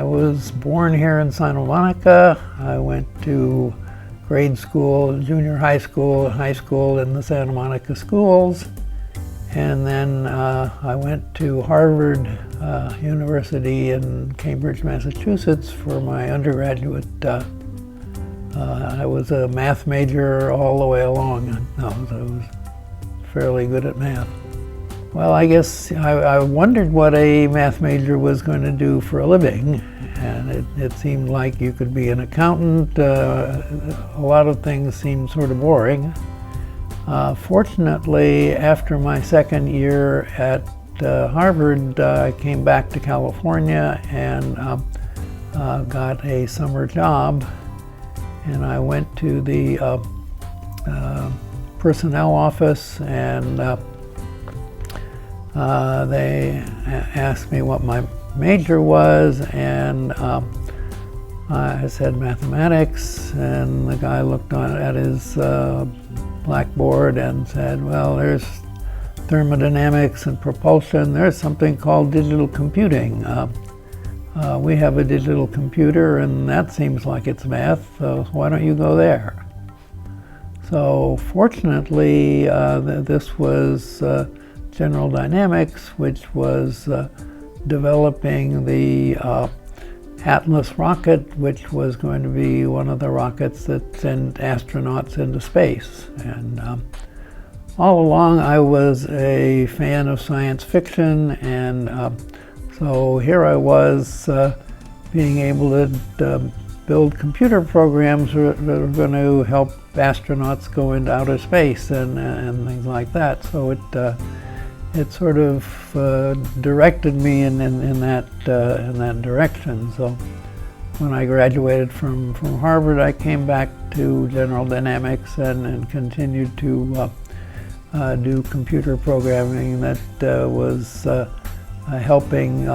was born here in Santa Monica. I went to grade school, junior high school in the Santa Monica schools. And then I went to Harvard University in Cambridge, Massachusetts for my undergraduate. I was a math major all the way along. I was fairly good at math. Well, I guess I wondered what a math major was going to do for a living. And it seemed like you could be an accountant. A lot of things seemed sort of boring. Fortunately, after my second year at Harvard, I came back to California and got a summer job. And I went to the personnel office, and they asked me what my major was, and I said mathematics, and the guy looked at his blackboard and said, well, there's thermodynamics and propulsion. There's something called digital computing. We have a digital computer, and that seems like it's math, so why don't you go there? So fortunately, this was General Dynamics, which was developing the Atlas rocket, which was going to be one of the rockets that send astronauts into space. And all along I was a fan of science fiction, and so here I was being able to build computer programs that are going to help astronauts go into outer space and things like that. So it sort of directed me in that direction. So when I graduated from Harvard, I came back to General Dynamics and continued to do computer programming that was helping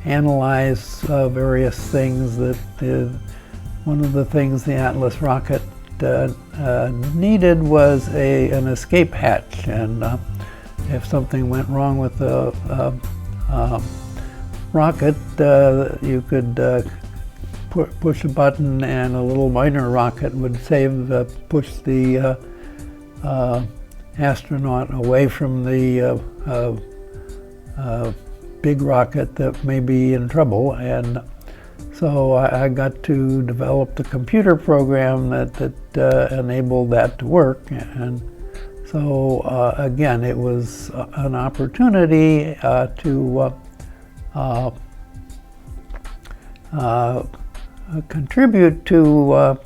analyze various things. One of the things the Atlas rocket needed was an escape hatch, and if something went wrong with the rocket, you could push a button and a little minor rocket would push the astronaut away from the big rocket that may be in trouble. And so I got to develop the computer program that enabled that to work. And so again, it was an opportunity to contribute to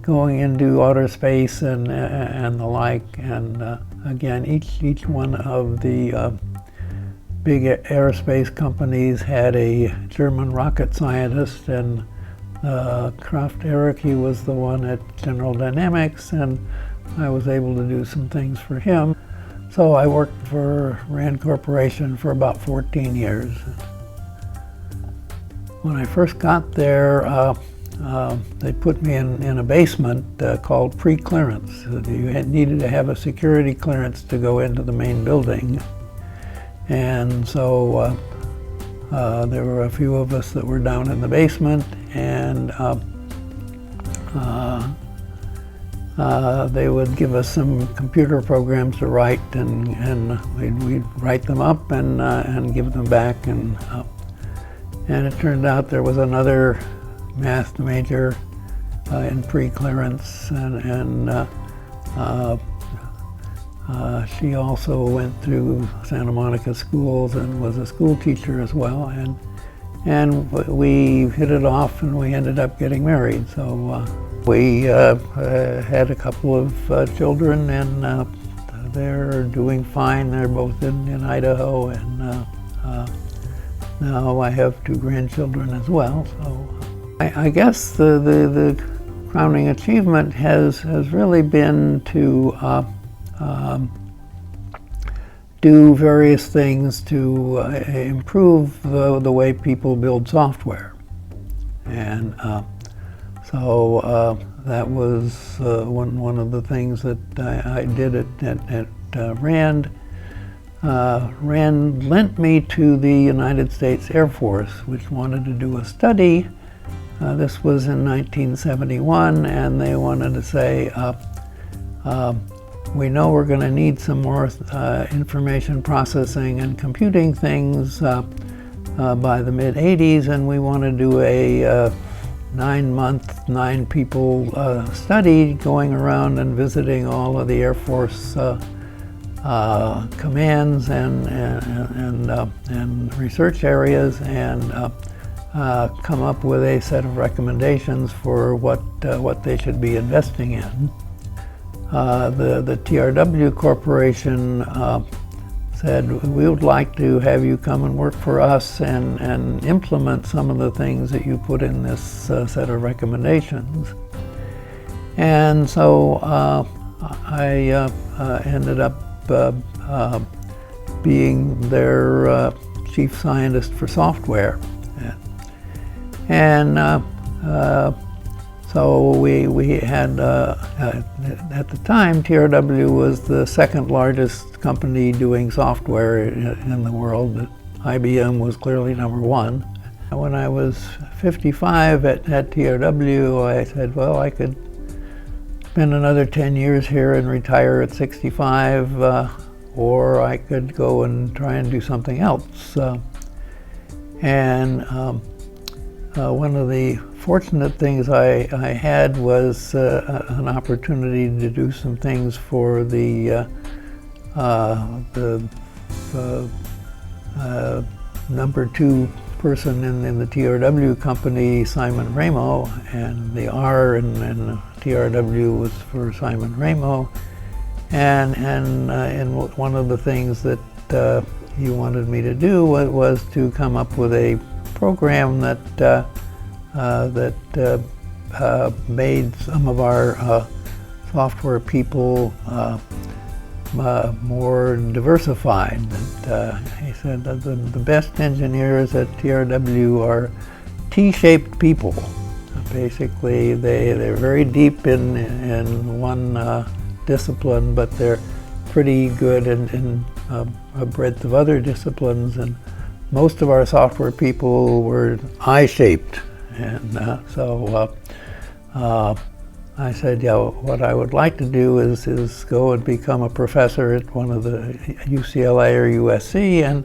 going into outer space and the like. And again, each one of the big aerospace companies had a German rocket scientist, and Kraft Ericke was the one at General Dynamics, and I was able to do some things for him. So I worked for RAND Corporation for about 14 years. When I first got there, they put me in a basement called pre-clearance. You needed to have a security clearance to go into the main building. And so there were a few of us that were down in the basement, and they would give us some computer programs to write, and we'd write them up and give them back. And it turned out there was another math major in pre-clearance, and she also went through Santa Monica schools and was a school teacher as well, and we hit it off, and we ended up getting married. So we had a couple of children, and they're doing fine. They're both in Idaho, and now I have 2 grandchildren as well. So I guess the crowning achievement has really been to do various things to improve the way people build software. And so that was one of the things that I did at RAND. lent me to the United States Air Force, which wanted to do a study. This was in 1971, and they wanted to say, we know we're going to need some more information processing and computing things by the mid-'80s, and we want to do a 9-month, 9-people study going around and visiting all of the Air Force commands and research areas, and come up with a set of recommendations for what they should be investing in. The TRW Corporation said, we would like to have you come and work for us and implement some of the things that you put in this set of recommendations. And so I ended up being their chief scientist for software. And so we had, at the time, TRW was the second largest company doing software in the world. IBM was clearly number one. When I was 55 at TRW, I said, well, I could spend another 10 years here and retire at 65, or I could go and try and do something else. One of the fortunate things I had was an opportunity to do some things for the number 2 person in the TRW company, Simon Ramo, and the R in TRW was for Simon Ramo. And one of the things that he wanted me to do was to come up with a program that made some of our software people more diversified. He said that the best engineers at TRW are T-shaped people. Basically, they're very deep in one discipline, but they're pretty good in a breadth of other disciplines. And most of our software people were I-shaped. And so I said, yeah, what I would like to do is go and become a professor at one of the UCLA or USC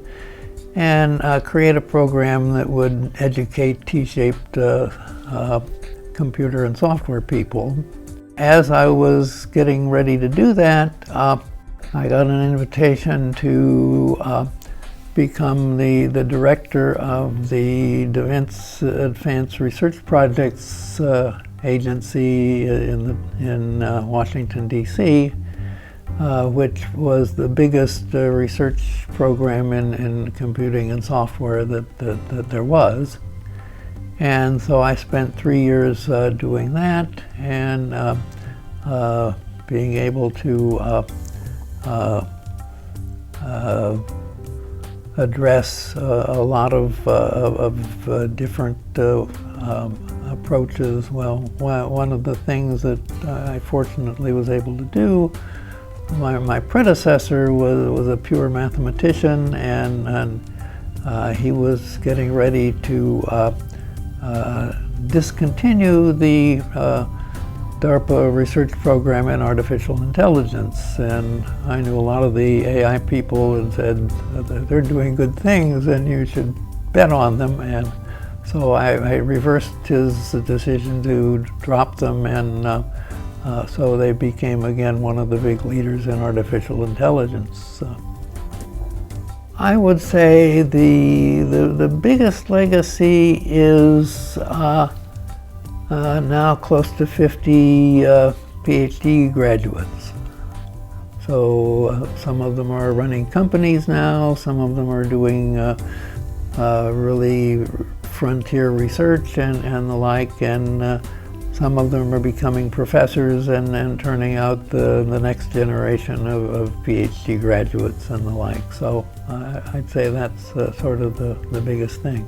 and create a program that would educate T-shaped computer and software people. As I was getting ready to do that, I got an invitation to become the director of the Advanced Research Projects Agency in Washington, D.C., which was the biggest research program in computing and software that there was. And so I spent 3 years doing that and being able to address a lot of different approaches. Well, one of the things that I fortunately was able to do, my predecessor was a pure mathematician, and he was getting ready to discontinue the DARPA research program in artificial intelligence, and I knew a lot of the AI people and said they're doing good things and you should bet on them, and so I reversed his decision to drop them, and so they became again one of the big leaders in artificial intelligence. I would say the biggest legacy is now close to 50 PhD graduates. So some of them are running companies now, some of them are doing really frontier research and the like, and some of them are becoming professors and turning out the next generation of PhD graduates and the like. So I'd say that's sort of the biggest thing.